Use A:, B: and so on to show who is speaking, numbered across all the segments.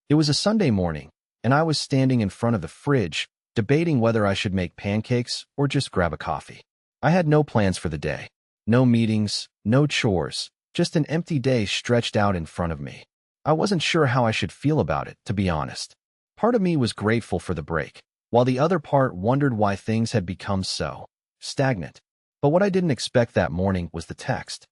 A: It was a Sunday morning, and I was standing in front of the fridge, debating whether I should make pancakes or just grab a coffee. I had no plans for the day. No meetings, no chores, just an empty day stretched out in front of me. I wasn't sure how I should feel about it, to be honest. Part of me was grateful for the break, while the other part wondered why things had become so stagnant. But what I didn't expect that morning was the text.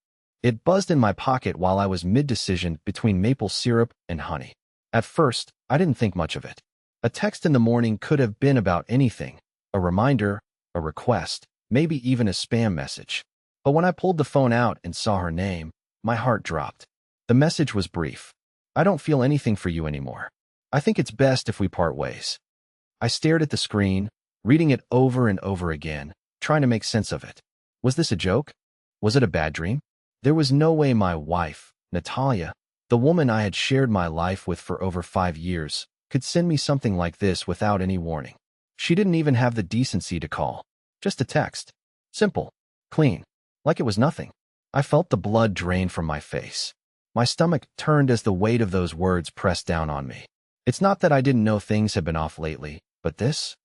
A: It buzzed in my pocket while I was mid-decision between maple syrup and honey. At first, I didn't think much of it. A text in the morning could have been about anything, a reminder, a request, maybe even a spam message. But when I pulled the phone out and saw her name, my heart dropped. The message was brief. I don't feel anything for you anymore. I think it's best if we part ways. I stared at the screen, reading it over and over again, trying to make sense of it. Was this a joke? Was it a bad dream? There was no way my wife, Natalia, the woman I had shared my life with for over 5 years, could send me something like this without any warning. She didn't even have the decency to call. Just a text. Simple. Clean. Like it was nothing. I felt the blood drain from my face. My stomach turned as the weight of those words pressed down on me. It's not that I didn't know things had been off lately, but this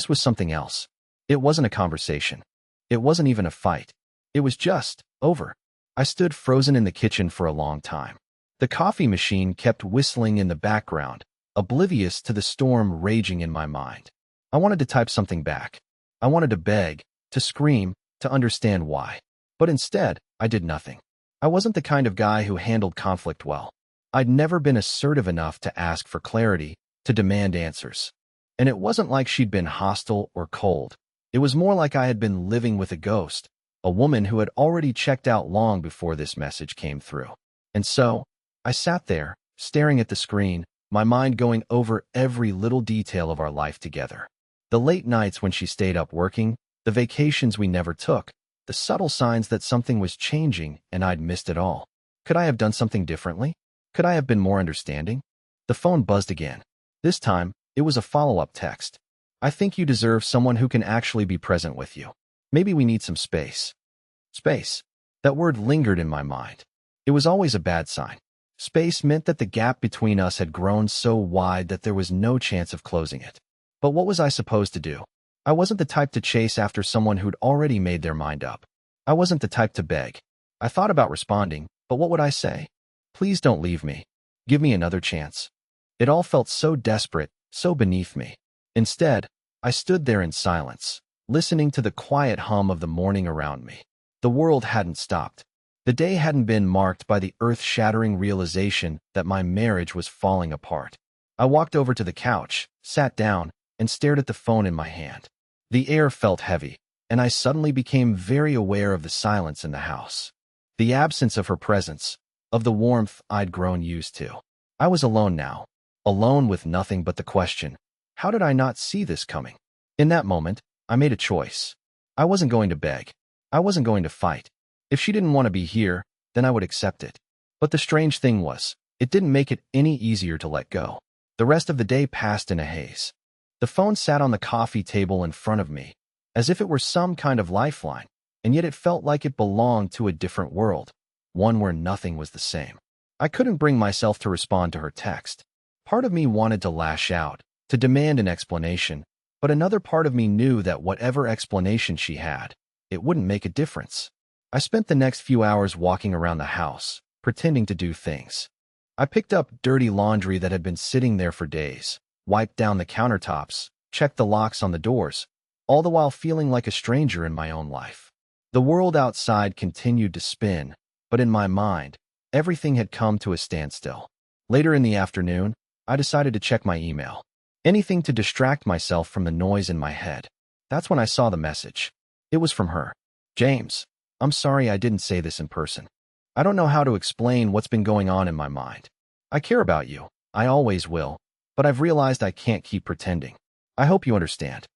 A: was something else. It wasn't a conversation. It wasn't even a fight. It was just over. I stood frozen in the kitchen for a long time. The coffee machine kept whistling in the background, oblivious to the storm raging in my mind. I wanted to type something back. I wanted to beg, to scream, to understand why. But instead, I did nothing. I wasn't the kind of guy who handled conflict well. I'd never been assertive enough to ask for clarity, to demand answers. And it wasn't like she'd been hostile or cold. It was more like I had been living with a ghost, a woman who had already checked out long before this message came through. And so, I sat there, staring at the screen, my mind going over every little detail of our life together. The late nights when she stayed up working, the vacations we never took, the subtle signs that something was changing and I'd missed it all. Could I have done something differently? Could I have been more understanding? The phone buzzed again. This time, it was a follow-up text. I think you deserve someone who can actually be present with you. Maybe we need some space. Space. That word lingered in my mind. It was always a bad sign. Space meant that the gap between us had grown so wide that there was no chance of closing it. But what was I supposed to do? I wasn't the type to chase after someone who'd already made their mind up. I wasn't the type to beg. I thought about responding, but what would I say? Please don't leave me. Give me another chance. It all felt so desperate, so beneath me. Instead, I stood there in silence, listening to the quiet hum of the morning around me. The world hadn't stopped. The day hadn't been marked by the earth-shattering realization that my marriage was falling apart. I walked over to the couch, sat down, and stared at the phone in my hand. The air felt heavy, and I suddenly became very aware of the silence in the house. The absence of her presence, of the warmth I'd grown used to. I was alone now, alone with nothing but the question, how did I not see this coming? In that moment, I made a choice. I wasn't going to beg. I wasn't going to fight. If she didn't want to be here, then I would accept it. But the strange thing was, it didn't make it any easier to let go. The rest of the day passed in a haze. The phone sat on the coffee table in front of me, as if it were some kind of lifeline, and yet it felt like it belonged to a different world, one where nothing was the same. I couldn't bring myself to respond to her text. Part of me wanted to lash out, to demand an explanation, but another part of me knew that whatever explanation she had, it wouldn't make a difference. I spent the next few hours walking around the house, pretending to do things. I picked up dirty laundry that had been sitting there for days, wiped down the countertops, checked the locks on the doors, all the while feeling like a stranger in my own life. The world outside continued to spin, but in my mind, everything had come to a standstill. Later in the afternoon, I decided to check my email. Anything to distract myself from the noise in my head. That's when I saw the message. It was from her. James, I'm sorry I didn't say this in person. I don't know how to explain what's been going on in my mind. I care about you. I always will. But I've realized I can't keep pretending. I hope you understand.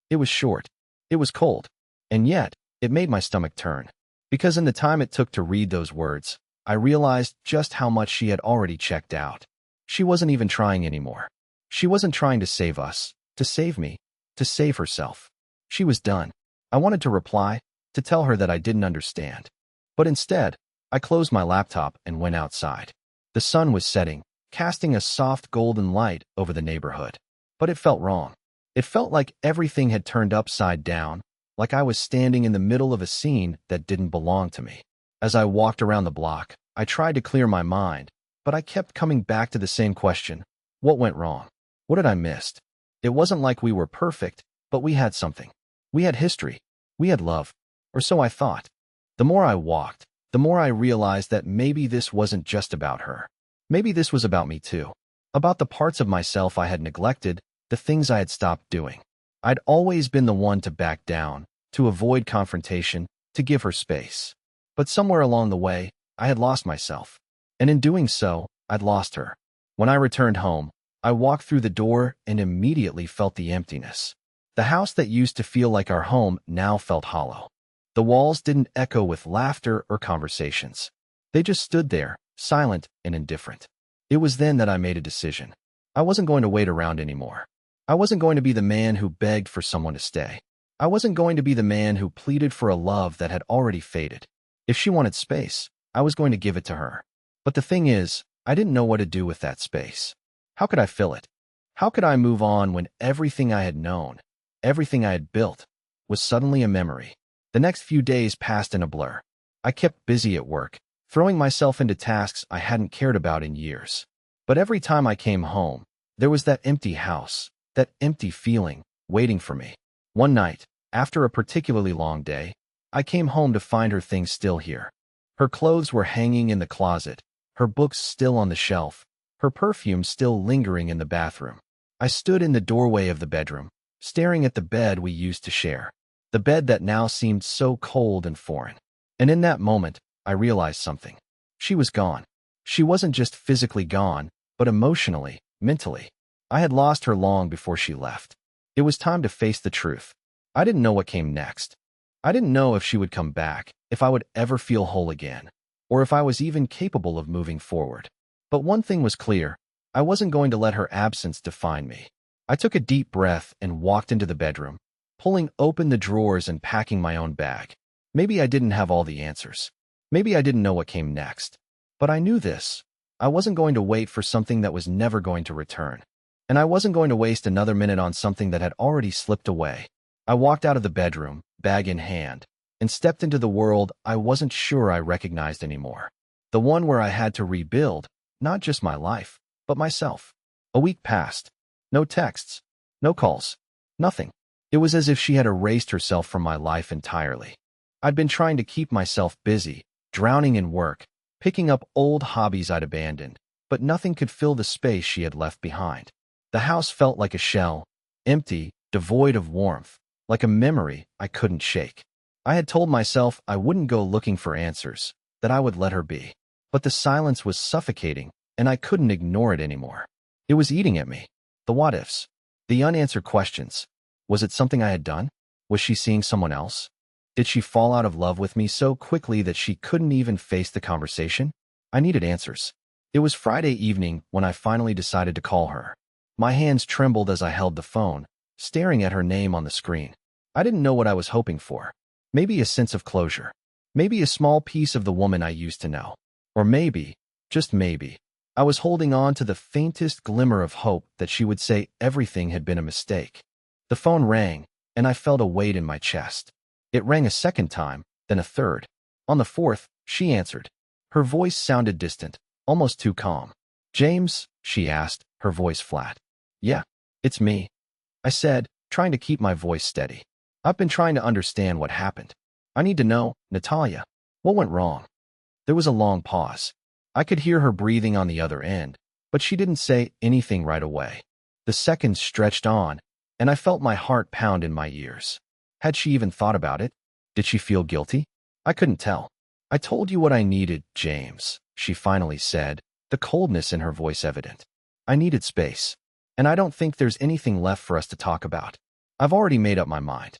A: It was short. It was cold. And yet, it made my stomach turn. Because in the time it took to read those words, I realized just how much she had already checked out. She wasn't even trying anymore. She wasn't trying to save us, to save me, to save herself. She was done. I wanted to reply, to tell her that I didn't understand. But instead, I closed my laptop and went outside. The sun was setting, casting a soft golden light over the neighborhood. But it felt wrong. It felt like everything had turned upside down, like I was standing in the middle of a scene that didn't belong to me. As I walked around the block, I tried to clear my mind, but I kept coming back to the same question. What went wrong? What had I missed? It wasn't like we were perfect, but we had something. We had history. We had love. Or so I thought. The more I walked, the more I realized that maybe this wasn't just about her. Maybe this was about me too. About the parts of myself I had neglected, the things I had stopped doing. I'd always been the one to back down, to avoid confrontation, to give her space. But somewhere along the way, I had lost myself. And in doing so, I'd lost her. When I returned home, I walked through the door and immediately felt the emptiness. The house that used to feel like our home now felt hollow. The walls didn't echo with laughter or conversations. They just stood there, silent and indifferent. It was then that I made a decision. I wasn't going to wait around anymore. I wasn't going to be the man who begged for someone to stay. I wasn't going to be the man who pleaded for a love that had already faded. If she wanted space, I was going to give it to her. But the thing is, I didn't know what to do with that space. How could I fill it? How could I move on when everything I had known, everything I had built, was suddenly a memory? The next few days passed in a blur. I kept busy at work, throwing myself into tasks I hadn't cared about in years. But every time I came home, there was that empty house, that empty feeling, waiting for me. One night, after a particularly long day, I came home to find her things still here. Her clothes were hanging in the closet, her books still on the shelf, her perfume still lingering in the bathroom. I stood in the doorway of the bedroom, staring at the bed we used to share, the bed that now seemed so cold and foreign. And in that moment, I realized something. She was gone. She wasn't just physically gone, but emotionally, mentally. I had lost her long before she left. It was time to face the truth. I didn't know what came next. I didn't know if she would come back, if I would ever feel whole again, or if I was even capable of moving forward. But one thing was clear. I wasn't going to let her absence define me. I took a deep breath and walked into the bedroom, pulling open the drawers and packing my own bag. Maybe I didn't have all the answers. Maybe I didn't know what came next. But I knew this. I wasn't going to wait for something that was never going to return. And I wasn't going to waste another minute on something that had already slipped away. I walked out of the bedroom, bag in hand, and stepped into the world I wasn't sure I recognized anymore. The one where I had to rebuild, not just my life, but myself. A week passed. No texts, no calls, nothing. It was as if she had erased herself from my life entirely. I'd been trying to keep myself busy, drowning in work, picking up old hobbies I'd abandoned, but nothing could fill the space she had left behind. The house felt like a shell, empty, devoid of warmth, like a memory I couldn't shake. I had told myself I wouldn't go looking for answers, that I would let her be. But the silence was suffocating, and I couldn't ignore it anymore. It was eating at me. The what-ifs. The unanswered questions. Was it something I had done? Was she seeing someone else? Did she fall out of love with me so quickly that she couldn't even face the conversation? I needed answers. It was Friday evening when I finally decided to call her. My hands trembled as I held the phone, staring at her name on the screen. I didn't know what I was hoping for. Maybe a sense of closure. Maybe a small piece of the woman I used to know. Or maybe, just maybe, I was holding on to the faintest glimmer of hope that she would say everything had been a mistake. The phone rang, and I felt a weight in my chest. It rang a second time, then a third. On the fourth, she answered. Her voice sounded distant, almost too calm. James, she asked, her voice flat. Yeah, it's me, I said, trying to keep my voice steady. I've been trying to understand what happened. I need to know, Natalia, what went wrong? There was a long pause. I could hear her breathing on the other end, but she didn't say anything right away. The seconds stretched on, and I felt my heart pound in my ears. Had she even thought about it? Did she feel guilty? I couldn't tell. I told you what I needed, James, she finally said, the coldness in her voice evident. I needed space, and I don't think there's anything left for us to talk about. I've already made up my mind.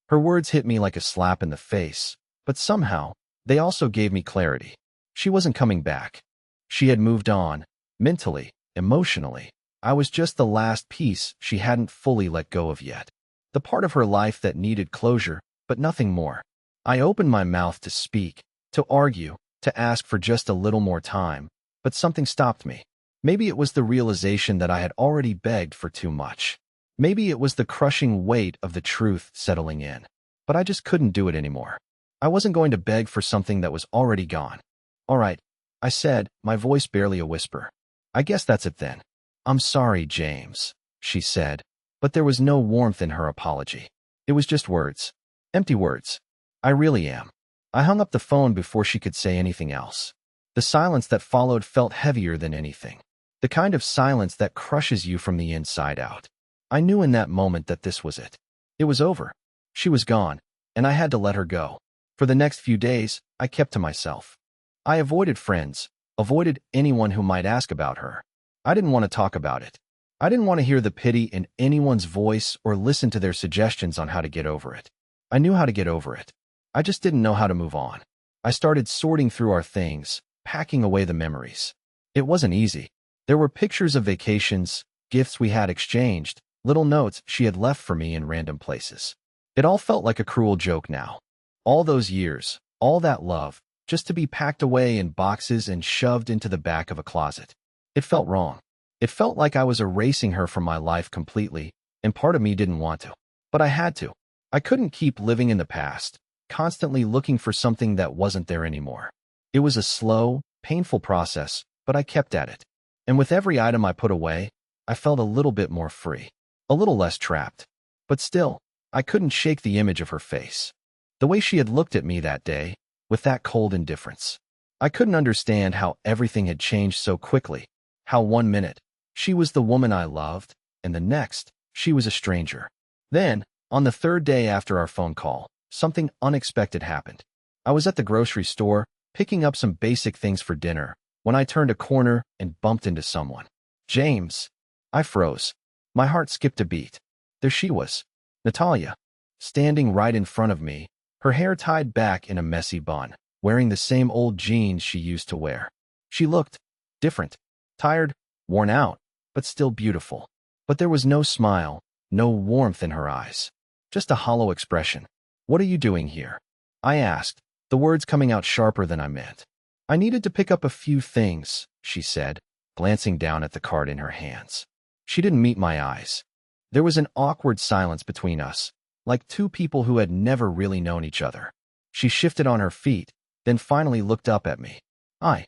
A: Her words hit me like a slap in the face, but somehow, they also gave me clarity. She wasn't coming back. She had moved on, mentally, emotionally. I was just the last piece she hadn't fully let go of yet. The part of her life that needed closure, but nothing more. I opened my mouth to speak, to argue, to ask for just a little more time, but something stopped me. Maybe it was the realization that I had already begged for too much. Maybe it was the crushing weight of the truth settling in. But I just couldn't do it anymore. I wasn't going to beg for something that was already gone. All right, I said, my voice barely a whisper. I guess that's it then. I'm sorry, James, she said, but there was no warmth in her apology. It was just words. Empty words. I really am. I hung up the phone before she could say anything else. The silence that followed felt heavier than anything. The kind of silence that crushes you from the inside out. I knew in that moment that this was it. It was over. She was gone, and I had to let her go. For the next few days, I kept to myself. I avoided friends, avoided anyone who might ask about her. I didn't want to talk about it. I didn't want to hear the pity in anyone's voice or listen to their suggestions on how to get over it. I knew how to get over it. I just didn't know how to move on. I started sorting through our things, packing away the memories. It wasn't easy. There were pictures of vacations, gifts we had exchanged, little notes she had left for me in random places. It all felt like a cruel joke now. All those years, all that love, just to be packed away in boxes and shoved into the back of a closet. It felt wrong. It felt like I was erasing her from my life completely, and part of me didn't want to. But I had to. I couldn't keep living in the past, constantly looking for something that wasn't there anymore. It was a slow, painful process, but I kept at it. And with every item I put away, I felt a little bit more free, a little less trapped. But still, I couldn't shake the image of her face. The way she had looked at me that day, with that cold indifference. I couldn't understand how everything had changed so quickly, how 1 minute, she was the woman I loved, and the next, she was a stranger. Then, on the third day after our phone call, something unexpected happened. I was at the grocery store, picking up some basic things for dinner, when I turned a corner and bumped into someone. James. I froze. My heart skipped a beat. There she was, Natalia, standing right in front of me, her hair tied back in a messy bun, wearing the same old jeans she used to wear. She looked different, tired, worn out, but still beautiful. But there was no smile, no warmth in her eyes. Just a hollow expression. What are you doing here? I asked, the words coming out sharper than I meant. I needed to pick up a few things, she said, glancing down at the card in her hands. She didn't meet my eyes. There was an awkward silence between us, like two people who had never really known each other. She shifted on her feet, then finally looked up at me. I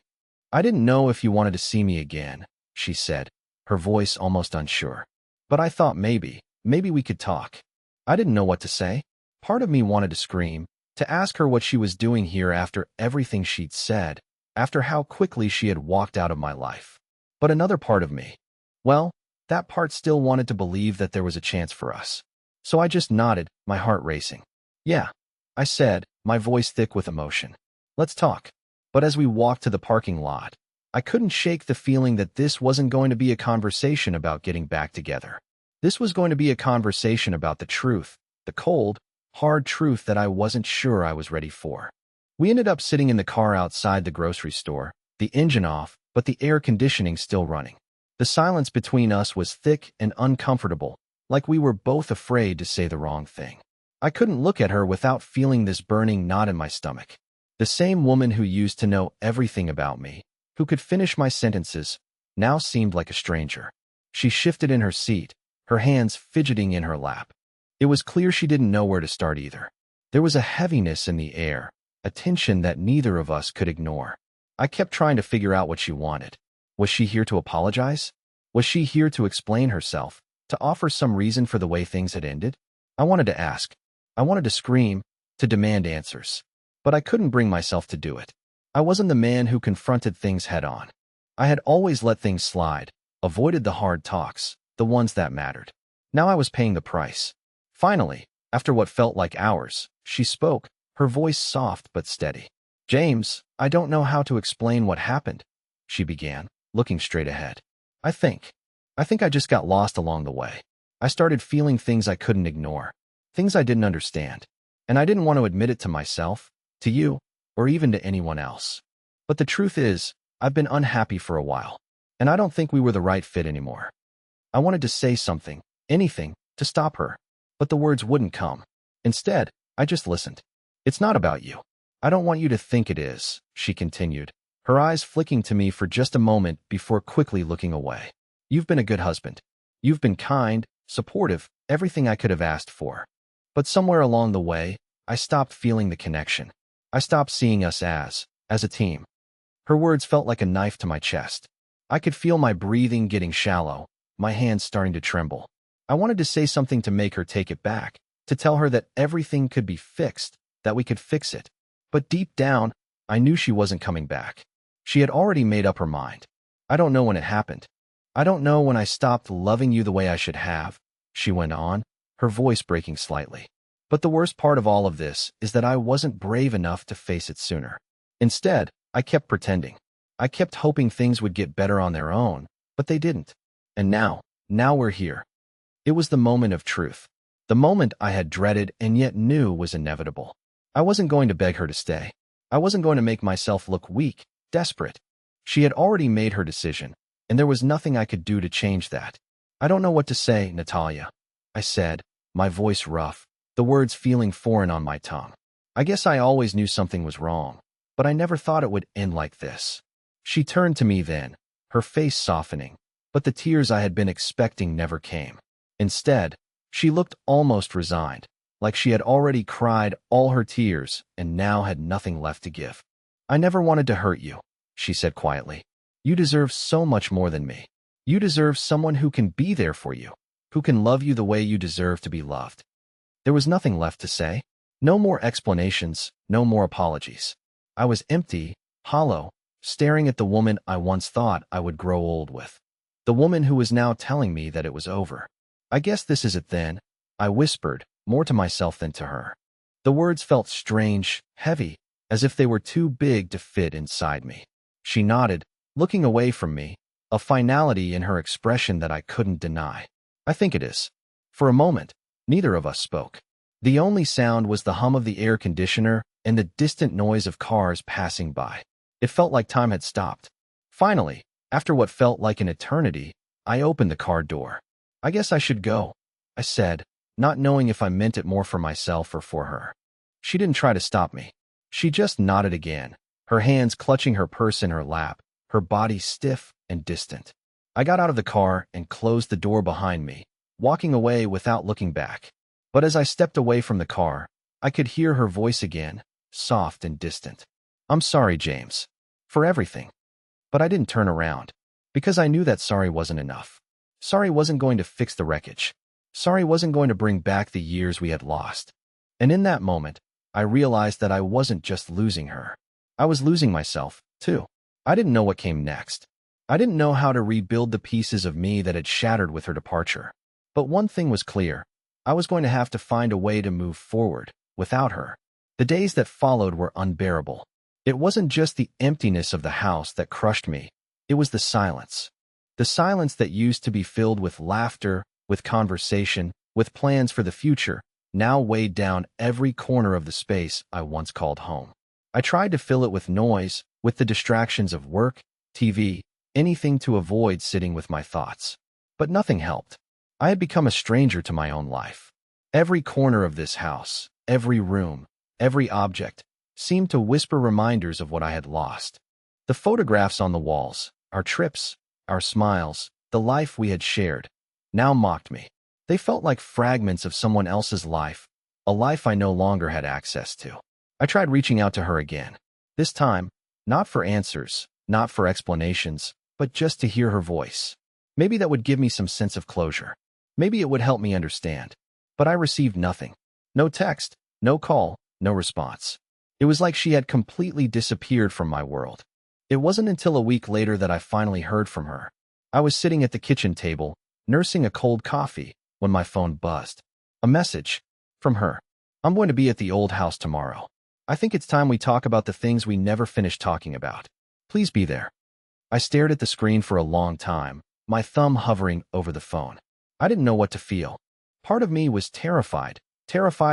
A: didn't know if you wanted to see me again, she said, her voice almost unsure. But I thought maybe we could talk. I didn't know what to say. Part of me wanted to scream, to ask her what she was doing here after everything she'd said, after how quickly she had walked out of my life. But another part of me, well, that part still wanted to believe that there was a chance for us. So I just nodded, my heart racing. Yeah, I said, my voice thick with emotion. Let's talk. But as we walked to the parking lot, I couldn't shake the feeling that this wasn't going to be a conversation about getting back together. This was going to be a conversation about the truth, the cold, hard truth that I wasn't sure I was ready for. We ended up sitting in the car outside the grocery store, the engine off, but the air conditioning still running. The silence between us was thick and uncomfortable, like we were both afraid to say the wrong thing. I couldn't look at her without feeling this burning knot in my stomach. The same woman who used to know everything about me, who could finish my sentences, now seemed like a stranger. She shifted in her seat, her hands fidgeting in her lap. It was clear she didn't know where to start either. There was a heaviness in the air, a tension that neither of us could ignore. I kept trying to figure out what she wanted. Was she here to apologize? Was she here to explain herself, to offer some reason for the way things had ended? I wanted to ask. I wanted to scream, to demand answers. But I couldn't bring myself to do it. I wasn't the man who confronted things head-on. I had always let things slide, avoided the hard talks, the ones that mattered. Now I was paying the price. Finally, after what felt like hours, she spoke, her voice soft but steady. James, I don't know how to explain what happened, she began, looking straight ahead. I think I just got lost along the way. I started feeling things I couldn't ignore, things I didn't understand, and I didn't want to admit it to myself, to you, or even to anyone else. But the truth is, I've been unhappy for a while, and I don't think we were the right fit anymore. I wanted to say something, anything, to stop her, but the words wouldn't come. Instead, I just listened. It's not about you. I don't want you to think it is, she continued, her eyes flicking to me for just a moment before quickly looking away. You've been a good husband. You've been kind, supportive, everything I could have asked for. But somewhere along the way, I stopped feeling the connection. I stopped seeing us as a team. Her words felt like a knife to my chest. I could feel my breathing getting shallow, my hands starting to tremble. I wanted to say something to make her take it back, to tell her that everything could be fixed, that we could fix it. But deep down, I knew she wasn't coming back. She had already made up her mind. I don't know when it happened. I don't know when I stopped loving you the way I should have, she went on, her voice breaking slightly. But the worst part of all of this is that I wasn't brave enough to face it sooner. Instead, I kept pretending. I kept hoping things would get better on their own, but they didn't. And now we're here. It was the moment of truth. The moment I had dreaded and yet knew was inevitable. I wasn't going to beg her to stay. I wasn't going to make myself look weak, desperate. She had already made her decision, and there was nothing I could do to change that. I don't know what to say, Natalia, I said, my voice rough, the words feeling foreign on my tongue. I guess I always knew something was wrong, but I never thought it would end like this. She turned to me then, her face softening, but the tears I had been expecting never came. Instead, she looked almost resigned, like she had already cried all her tears and now had nothing left to give. I never wanted to hurt you, she said quietly. You deserve so much more than me. You deserve someone who can be there for you, who can love you the way you deserve to be loved. There was nothing left to say. No more explanations, no more apologies. I was empty, hollow, staring at the woman I once thought I would grow old with. The woman who was now telling me that it was over. I guess this is it then, I whispered, more to myself than to her. The words felt strange, heavy, as if they were too big to fit inside me. She nodded, looking away from me, a finality in her expression that I couldn't deny. I think it is. For a moment, neither of us spoke. The only sound was the hum of the air conditioner and the distant noise of cars passing by. It felt like time had stopped. Finally, after what felt like an eternity, I opened the car door. I guess I should go, I said, not knowing if I meant it more for myself or for her. She didn't try to stop me. She just nodded again, her hands clutching her purse in her lap, her body stiff and distant. I got out of the car and closed the door behind me, walking away without looking back. But as I stepped away from the car, I could hear her voice again, soft and distant. I'm sorry, James, for everything. But I didn't turn around, because I knew that sorry wasn't enough. Sorry wasn't going to fix the wreckage. Sorry wasn't going to bring back the years we had lost. And in that moment, I realized that I wasn't just losing her. I was losing myself, too. I didn't know what came next. I didn't know how to rebuild the pieces of me that had shattered with her departure. But one thing was clear. I was going to have to find a way to move forward, without her. The days that followed were unbearable. It wasn't just the emptiness of the house that crushed me. It was the silence. The silence that used to be filled with laughter, with conversation, with plans for the future, now weighed down every corner of the space I once called home. I tried to fill it with noise, with the distractions of work, TV, anything to avoid sitting with my thoughts. But nothing helped. I had become a stranger to my own life. Every corner of this house, every room, every object, seemed to whisper reminders of what I had lost. The photographs on the walls, our trips, our smiles, the life we had shared, now mocked me. They felt like fragments of someone else's life, a life I no longer had access to. I tried reaching out to her again. This time, not for answers, not for explanations, but just to hear her voice. Maybe that would give me some sense of closure. Maybe it would help me understand. But I received nothing. No text, no call, no response. It was like she had completely disappeared from my world. It wasn't until a week later that I finally heard from her. I was sitting at the kitchen table, nursing a cold coffee, when my phone buzzed. A message. From her. I'm going to be at the old house tomorrow. I think it's time we talk about the things we never finished talking about. Please be there. I stared at the screen for a long time, my thumb hovering over the phone. I didn't know what to feel. Part of me was terrified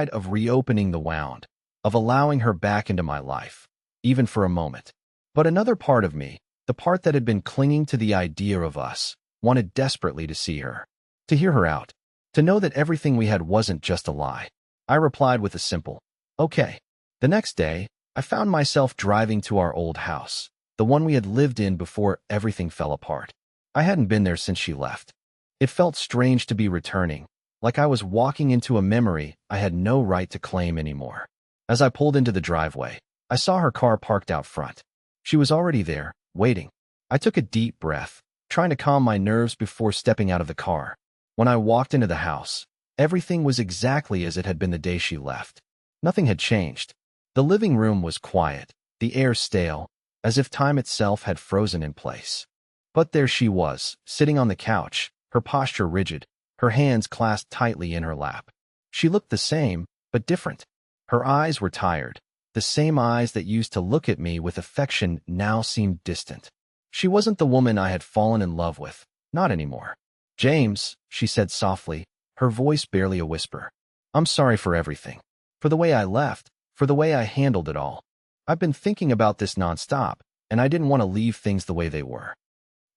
A: of reopening the wound, of allowing her back into my life, even for a moment. But another part of me, the part that had been clinging to the idea of us, wanted desperately to see her, to hear her out, to know that everything we had wasn't just a lie. I replied with a simple, okay. The next day, I found myself driving to our old house. the one we had lived in before everything fell apart. I hadn't been there since she left. It felt strange to be returning, like I was walking into a memory I had no right to claim anymore. As I pulled into the driveway, I saw her car parked out front. She was already there, waiting. I took a deep breath, trying to calm my nerves before stepping out of the car. When I walked into the house, everything was exactly as it had been the day she left. Nothing had changed. The living room was quiet, the air stale, as if time itself had frozen in place. But there she was, sitting on the couch, her posture rigid, her hands clasped tightly in her lap. She looked the same, but different. Her eyes were tired. The same eyes that used to look at me with affection now seemed distant. She wasn't the woman I had fallen in love with, not anymore. "James," she said softly, her voice barely a whisper. "I'm sorry for everything. For the way I left, for the way I handled it all. I've been thinking about this nonstop, and I didn't want to leave things the way they were."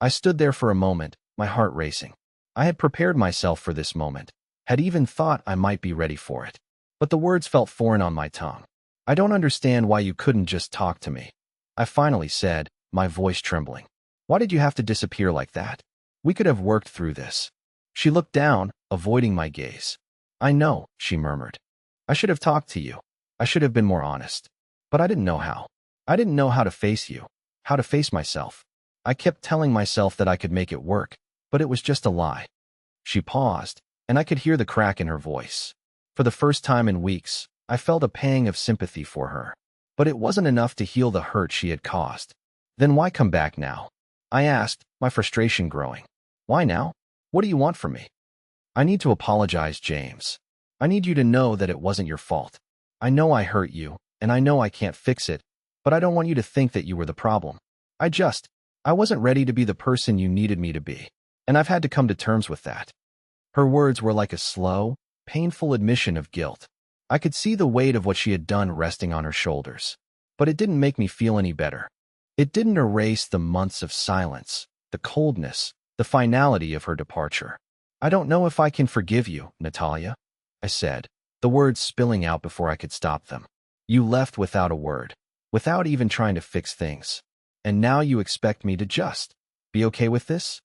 A: I stood there for a moment, my heart racing. I had prepared myself for this moment, had even thought I might be ready for it. But the words felt foreign on my tongue. "I don't understand why you couldn't just talk to me," I finally said, my voice trembling. "Why did you have to disappear like that? We could have worked through this." She looked down, avoiding my gaze. "I know," she murmured. "I should have talked to you. I should have been more honest. But I didn't know how. I didn't know how to face you, how to face myself. I kept telling myself that I could make it work, but it was just a lie." She paused, and I could hear the crack in her voice. For the first time in weeks, I felt a pang of sympathy for her. But it wasn't enough to heal the hurt she had caused. "Then why come back now?" I asked, my frustration growing. "Why now? What do you want from me?" "I need to apologize, James. I need you to know that it wasn't your fault. I know I hurt you, and I know I can't fix it, but I don't want you to think that you were the problem. I wasn't ready to be the person you needed me to be, and I've had to come to terms with that." Her words were like a slow, painful admission of guilt. I could see the weight of what she had done resting on her shoulders. But it didn't make me feel any better. It didn't erase the months of silence, the coldness, the finality of her departure. "I don't know if I can forgive you, Natalia," I said, the words spilling out before I could stop them. "You left without a word, without even trying to fix things. And now you expect me to just be okay with this?"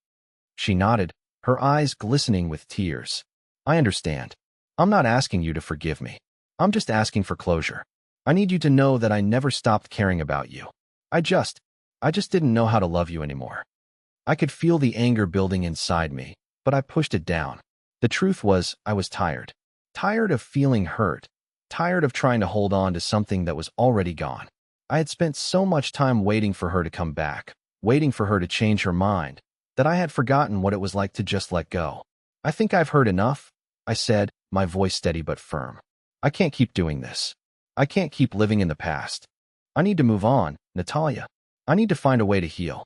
A: She nodded, her eyes glistening with tears. "I understand. I'm not asking you to forgive me. I'm just asking for closure. I need you to know that I never stopped caring about you. I just didn't know how to love you anymore." I could feel the anger building inside me, but I pushed it down. The truth was, I was tired. Tired of feeling hurt. Tired of trying to hold on to something that was already gone. I had spent so much time waiting for her to come back, waiting for her to change her mind, that I had forgotten what it was like to just let go. "I think I've heard enough," I said, my voice steady but firm. "I can't keep doing this. I can't keep living in the past. I need to move on, Natalia. I need to find a way to heal."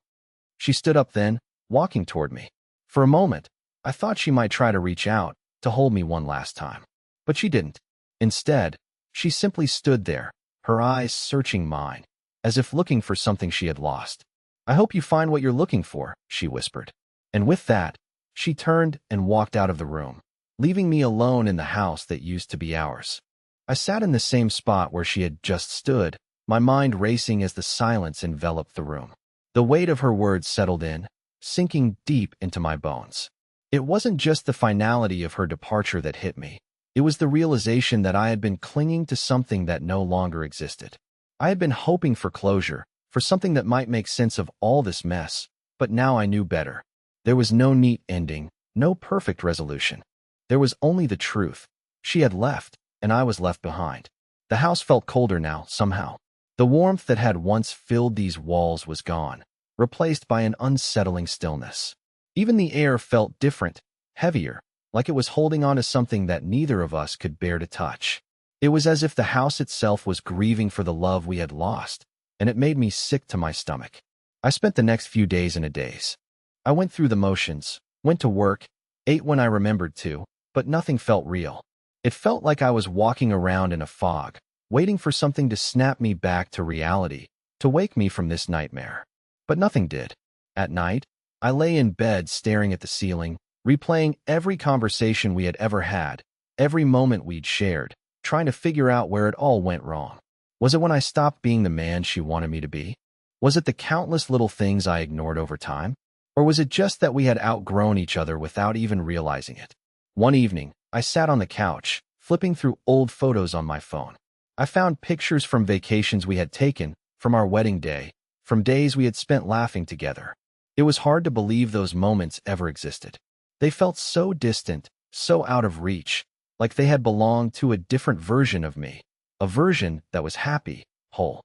A: She stood up then, walking toward me. For a moment, I thought she might try to reach out, to hold me one last time. But she didn't. Instead, she simply stood there, her eyes searching mine, as if looking for something she had lost. "I hope you find what you're looking for," she whispered. And with that, she turned and walked out of the room, leaving me alone in the house that used to be ours. I sat in the same spot where she had just stood, my mind racing as the silence enveloped the room. The weight of her words settled in, sinking deep into my bones. It wasn't just the finality of her departure that hit me. It was the realization that I had been clinging to something that no longer existed. I had been hoping for closure, for something that might make sense of all this mess, but now I knew better. There was no neat ending, no perfect resolution. There was only the truth. She had left, and I was left behind. The house felt colder now, somehow. The warmth that had once filled these walls was gone, replaced by an unsettling stillness. Even the air felt different, heavier, like it was holding on to something that neither of us could bear to touch. It was as if the house itself was grieving for the love we had lost, and it made me sick to my stomach. I spent the next few days in a daze. I went through the motions, went to work, ate when I remembered to, but nothing felt real. It felt like I was walking around in a fog, waiting for something to snap me back to reality, to wake me from this nightmare. But nothing did. At night, I lay in bed staring at the ceiling, replaying every conversation we had ever had, every moment we'd shared, trying to figure out where it all went wrong. Was it when I stopped being the man she wanted me to be? Was it the countless little things I ignored over time? Or was it just that we had outgrown each other without even realizing it? One evening, I sat on the couch, flipping through old photos on my phone. I found pictures from vacations we had taken, from our wedding day, from days we had spent laughing together. It was hard to believe those moments ever existed. They felt so distant, so out of reach, like they had belonged to a different version of me, a version that was happy, whole.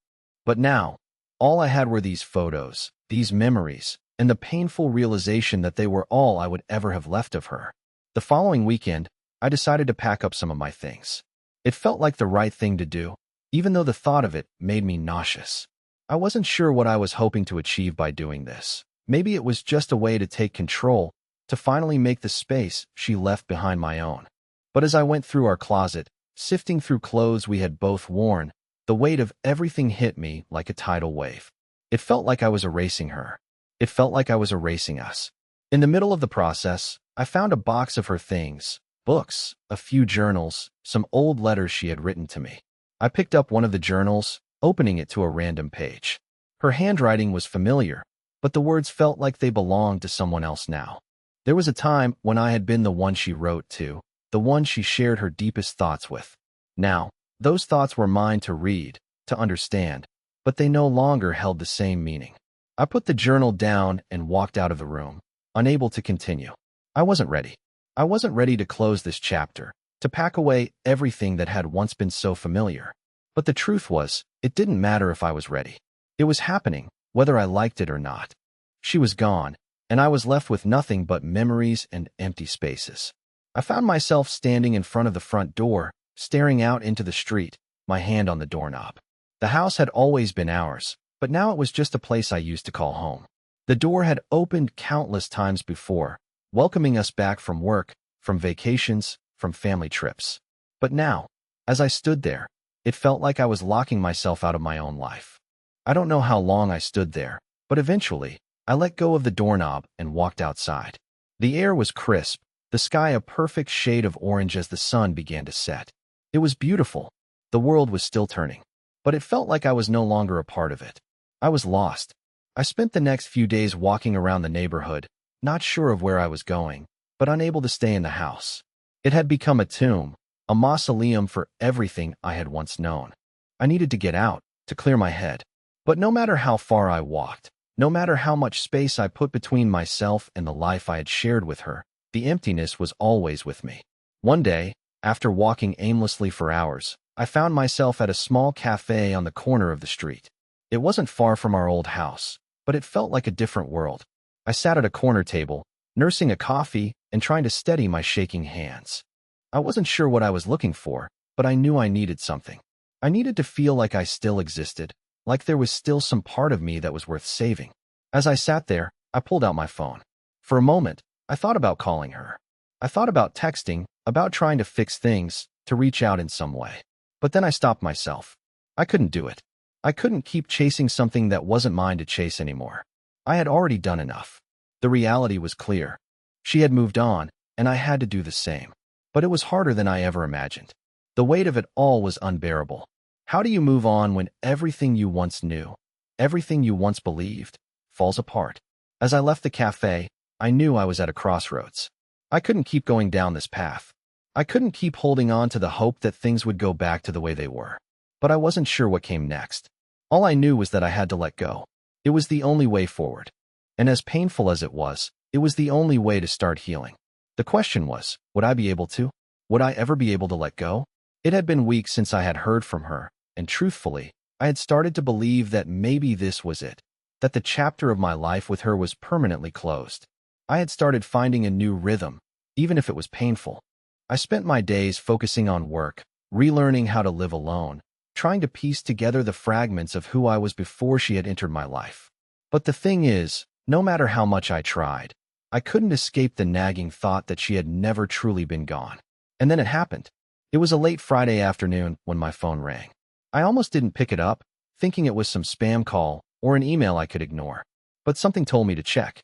A: But now, all I had were these photos, these memories, and the painful realization that they were all I would ever have left of her. The following weekend, I decided to pack up some of my things. It felt like the right thing to do, even though the thought of it made me nauseous. I wasn't sure what I was hoping to achieve by doing this. Maybe it was just a way to take control, to finally make the space she left behind my own. But as I went through our closet, sifting through clothes we had both worn, the weight of everything hit me like a tidal wave. It felt like I was erasing her. It felt like I was erasing us. In the middle of the process, I found a box of her things, books, a few journals, some old letters she had written to me. I picked up one of the journals, opening it to a random page. Her handwriting was familiar, but the words felt like they belonged to someone else now. There was a time when I had been the one she wrote to, the one she shared her deepest thoughts with. Now, those thoughts were mine to read, to understand, but they no longer held the same meaning. I put the journal down and walked out of the room, unable to continue. I wasn't ready. I wasn't ready to close this chapter, to pack away everything that had once been so familiar. But the truth was, it didn't matter if I was ready. It was happening, whether I liked it or not. She was gone, and I was left with nothing but memories and empty spaces. I found myself standing in front of the front door, staring out into the street, my hand on the doorknob. The house had always been ours, but now it was just a place I used to call home. The door had opened countless times before, welcoming us back from work, from vacations, from family trips. But now, as I stood there, it felt like I was locking myself out of my own life. I don't know how long I stood there, but eventually, I let go of the doorknob and walked outside. The air was crisp, the sky a perfect shade of orange as the sun began to set. It was beautiful. The world was still turning, but it felt like I was no longer a part of it. I was lost. I spent the next few days walking around the neighborhood, not sure of where I was going, but unable to stay in the house. It had become a tomb, a mausoleum for everything I had once known. I needed to get out, to clear my head. But no matter how far I walked, no matter how much space I put between myself and the life I had shared with her, the emptiness was always with me. One day, after walking aimlessly for hours, I found myself at a small cafe on the corner of the street. It wasn't far from our old house, but it felt like a different world. I sat at a corner table, nursing a coffee and trying to steady my shaking hands. I wasn't sure what I was looking for, but I knew I needed something. I needed to feel like I still existed, like there was still some part of me that was worth saving. As I sat there, I pulled out my phone. For a moment, I thought about calling her. I thought about texting, about trying to fix things, to reach out in some way. But then I stopped myself. I couldn't do it. I couldn't keep chasing something that wasn't mine to chase anymore. I had already done enough. The reality was clear. She had moved on, and I had to do the same. But it was harder than I ever imagined. The weight of it all was unbearable. How do you move on when everything you once knew, everything you once believed, falls apart? As I left the cafe, I knew I was at a crossroads. I couldn't keep going down this path. I couldn't keep holding on to the hope that things would go back to the way they were. But I wasn't sure what came next. All I knew was that I had to let go. It was the only way forward. And as painful as it was the only way to start healing. The question was, would I be able to? Would I ever be able to let go? It had been weeks since I had heard from her, and truthfully, I had started to believe that maybe this was it, that the chapter of my life with her was permanently closed. I had started finding a new rhythm, even if it was painful. I spent my days focusing on work, relearning how to live alone, trying to piece together the fragments of who I was before she had entered my life. But the thing is, no matter how much I tried, I couldn't escape the nagging thought that she had never truly been gone. And then it happened. It was a late Friday afternoon when my phone rang. I almost didn't pick it up, thinking it was some spam call or an email I could ignore. But something told me to check.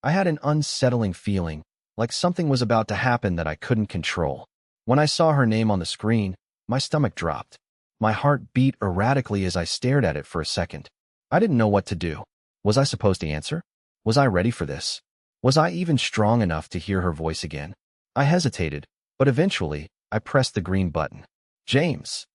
A: I had an unsettling feeling, like something was about to happen that I couldn't control. When I saw her name on the screen, my stomach dropped. My heart beat erratically as I stared at it for a second. I didn't know what to do. Was I supposed to answer? Was I ready for this? Was I even strong enough to hear her voice again? I hesitated, but eventually, I pressed the green button. James.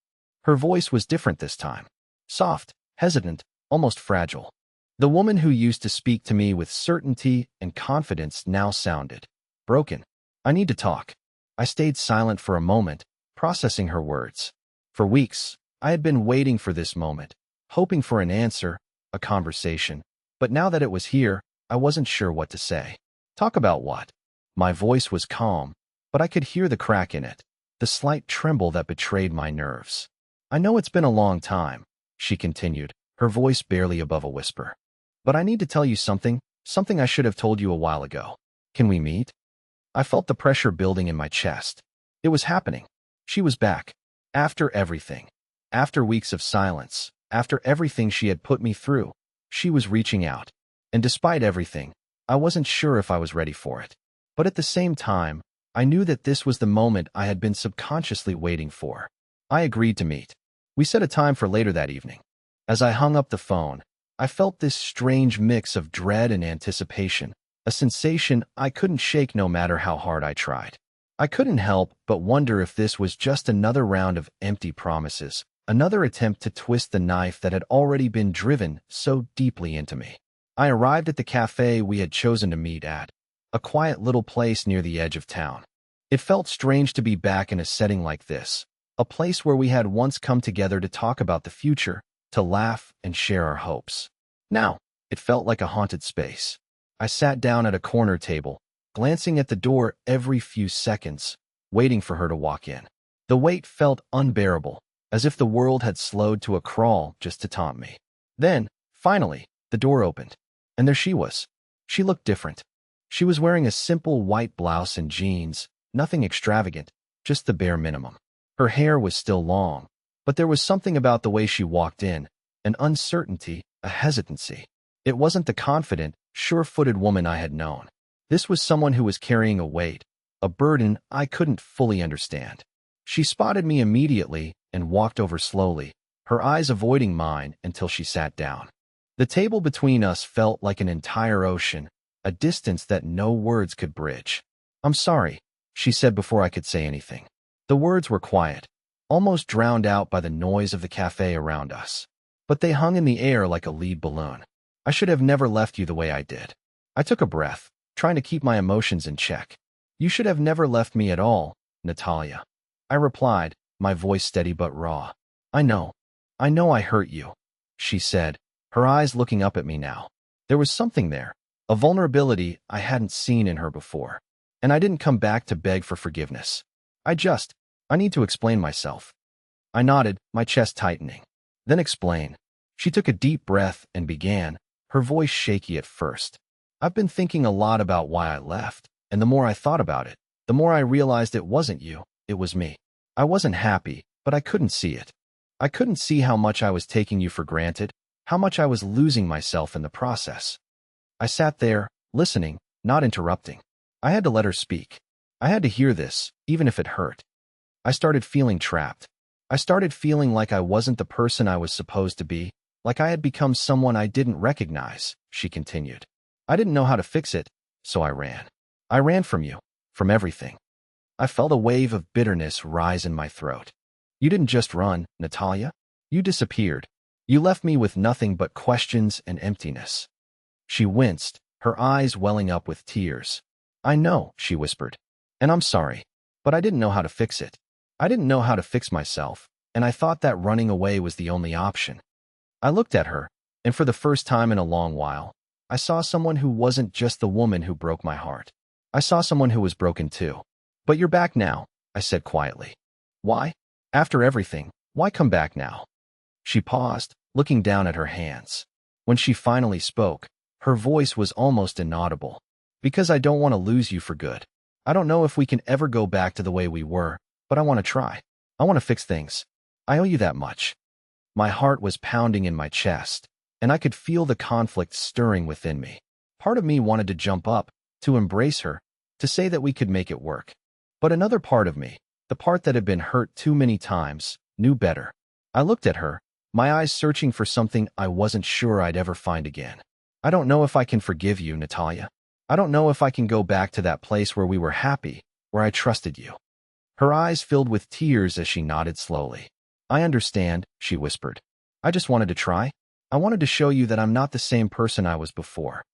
A: Her voice was different this time. Soft, hesitant, almost fragile. The woman who used to speak to me with certainty and confidence now sounded broken. I need to talk. I stayed silent for a moment, processing her words. For weeks, I had been waiting for this moment, hoping for an answer, a conversation. But now that it was here, I wasn't sure what to say. Talk about what? My voice was calm, but I could hear the crack in it, the slight tremble that betrayed my nerves. I know it's been a long time, she continued, her voice barely above a whisper. But I need to tell you something I should have told you a while ago. Can we meet? I felt the pressure building in my chest. It was happening. She was back. After everything. After weeks of silence. After everything she had put me through. She was reaching out. And despite everything, I wasn't sure if I was ready for it. But at the same time, I knew that this was the moment I had been subconsciously waiting for. I agreed to meet. We set a time for later that evening. As I hung up the phone, I felt this strange mix of dread and anticipation, a sensation I couldn't shake no matter how hard I tried. I couldn't help but wonder if this was just another round of empty promises, another attempt to twist the knife that had already been driven so deeply into me. I arrived at the cafe we had chosen to meet at, a quiet little place near the edge of town. It felt strange to be back in a setting like this, a place where we had once come together to talk about the future, to laugh and share our hopes. Now, it felt like a haunted space. I sat down at a corner table, glancing at the door every few seconds, waiting for her to walk in. The wait felt unbearable, as if the world had slowed to a crawl just to taunt me. Then, finally, the door opened, and there she was. She looked different. She was wearing a simple white blouse and jeans, nothing extravagant, just the bare minimum. Her hair was still long, but there was something about the way she walked in, an uncertainty, a hesitancy. It wasn't the confident, sure-footed woman I had known. This was someone who was carrying a weight, a burden I couldn't fully understand. She spotted me immediately and walked over slowly, her eyes avoiding mine until she sat down. The table between us felt like an entire ocean, a distance that no words could bridge. "I'm sorry," she said before I could say anything. The words were quiet, almost drowned out by the noise of the cafe around us. But they hung in the air like a lead balloon. "I should have never left you the way I did." I took a breath, trying to keep my emotions in check. "You should have never left me at all, Natalia." I replied, my voice steady but raw. I know I hurt you," she said, her eyes looking up at me now. There was something there, a vulnerability I hadn't seen in her before. And I didn't come back to beg for forgiveness. I need to explain myself." I nodded, my chest tightening. "Then explain." She took a deep breath and began, her voice shaky at first. "I've been thinking a lot about why I left, and the more I thought about it, the more I realized it wasn't you, it was me. I wasn't happy, but I couldn't see it. I couldn't see how much I was taking you for granted, how much I was losing myself in the process." I sat there, listening, not interrupting. I had to let her speak. I had to hear this, even if it hurt. I started feeling trapped. I started feeling like I wasn't the person I was supposed to be, like I had become someone I didn't recognize, she continued. "I didn't know how to fix it, so I ran. I ran from you, from everything." I felt a wave of bitterness rise in my throat. "You didn't just run, Natalia. You disappeared. You left me with nothing but questions and emptiness." She winced, her eyes welling up with tears. "I know," she whispered. "And I'm sorry, but I didn't know how to fix it. I didn't know how to fix myself, and I thought that running away was the only option." I looked at her, and for the first time in a long while, I saw someone who wasn't just the woman who broke my heart. I saw someone who was broken too. "But you're back now," I said quietly. "Why? After everything, why come back now?" She paused, looking down at her hands. When she finally spoke, her voice was almost inaudible. "Because I don't want to lose you for good. I don't know if we can ever go back to the way we were, but I want to try. I want to fix things. I owe you that much." My heart was pounding in my chest, and I could feel the conflict stirring within me. Part of me wanted to jump up, to embrace her, to say that we could make it work. But another part of me, the part that had been hurt too many times, knew better. I looked at her, my eyes searching for something I wasn't sure I'd ever find again. I don't know if I can forgive you, Natalia. I don't know if I can go back to that place where we were happy, where I trusted you. Her eyes filled with tears as she nodded slowly. I understand, she whispered. I just wanted to try. I wanted to show you that I'm not the same person I was before.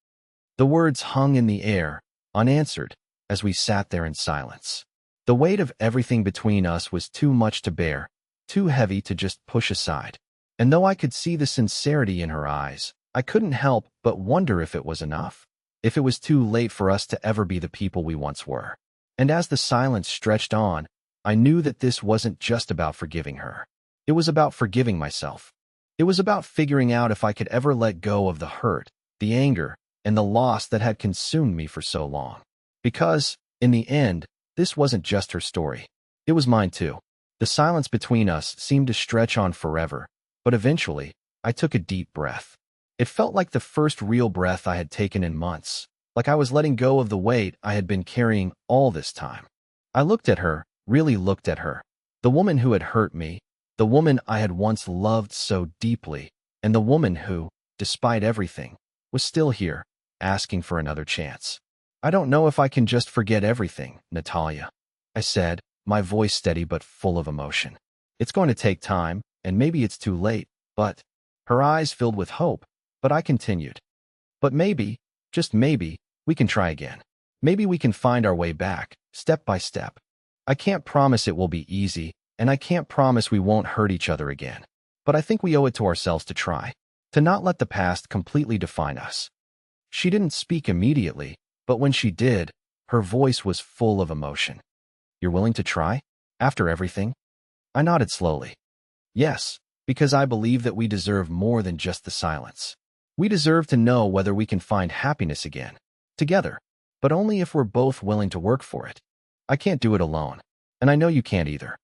A: The words hung in the air, unanswered, as we sat there in silence. The weight of everything between us was too much to bear, too heavy to just push aside. And though I could see the sincerity in her eyes, I couldn't help but wonder if it was enough, if it was too late for us to ever be the people we once were. And as the silence stretched on, I knew that this wasn't just about forgiving her. It was about forgiving myself. It was about figuring out if I could ever let go of the hurt, the anger, and the loss that had consumed me for so long. Because, in the end, this wasn't just her story. It was mine too. The silence between us seemed to stretch on forever, but eventually, I took a deep breath. It felt like the first real breath I had taken in months, like I was letting go of the weight I had been carrying all this time. I looked at her, really looked at her. The woman who had hurt me, the woman I had once loved so deeply, and the woman who, despite everything, was still here, asking for another chance. I don't know if I can just forget everything, Natalia, I said, my voice steady but full of emotion. It's going to take time, and maybe it's too late, but... Her eyes filled with hope, but I continued. But maybe, just maybe, we can try again. Maybe we can find our way back, step by step. I can't promise it will be easy, and I can't promise we won't hurt each other again. But I think we owe it to ourselves to try, to not let the past completely define us. She didn't speak immediately, but when she did, her voice was full of emotion. You're willing to try? After everything? I nodded slowly. Yes, because I believe that we deserve more than just the silence. We deserve to know whether we can find happiness again, together, but only if we're both willing to work for it. I can't do it alone, and I know you can't either.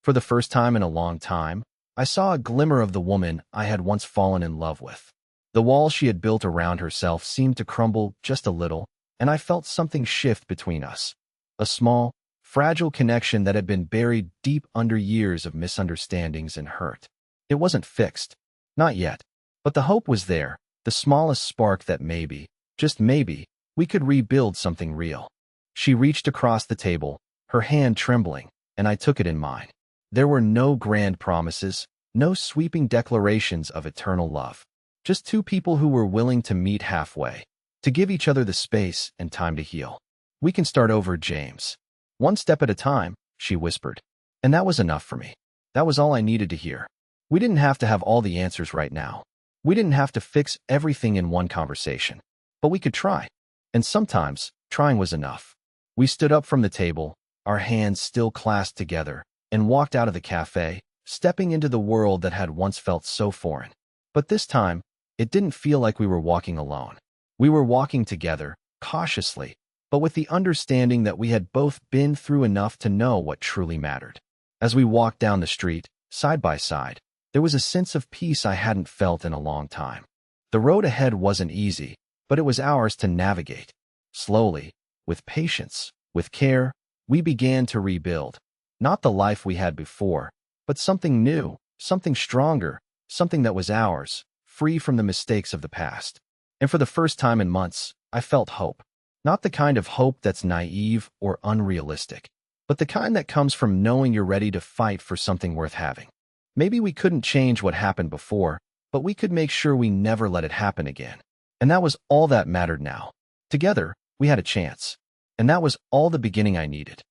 A: For the first time in a long time, I saw a glimmer of the woman I had once fallen in love with. The wall she had built around herself seemed to crumble just a little, and I felt something shift between us. A small, fragile connection that had been buried deep under years of misunderstandings and hurt. It wasn't fixed, not yet, but the hope was there, the smallest spark that maybe, just maybe, we could rebuild something real. She reached across the table, her hand trembling, and I took it in mine. There were no grand promises, no sweeping declarations of eternal love. Just two people who were willing to meet halfway, to give each other the space and time to heal. We can start over, James. One step at a time, she whispered. And that was enough for me. That was all I needed to hear. We didn't have to have all the answers right now. We didn't have to fix everything in one conversation. But we could try. And sometimes, trying was enough. We stood up from the table, our hands still clasped together, and walked out of the cafe, stepping into the world that had once felt so foreign. But this time, it didn't feel like we were walking alone. We were walking together, cautiously, but with the understanding that we had both been through enough to know what truly mattered. As we walked down the street, side by side, there was a sense of peace I hadn't felt in a long time. The road ahead wasn't easy, but it was ours to navigate. Slowly, with patience, with care, we began to rebuild. Not the life we had before, but something new, something stronger, something that was ours, free from the mistakes of the past. And for the first time in months, I felt hope. Not the kind of hope that's naive or unrealistic, but the kind that comes from knowing you're ready to fight for something worth having. Maybe we couldn't change what happened before, but we could make sure we never let it happen again. And that was all that mattered now. Together, we had a chance. And that was all the beginning I needed.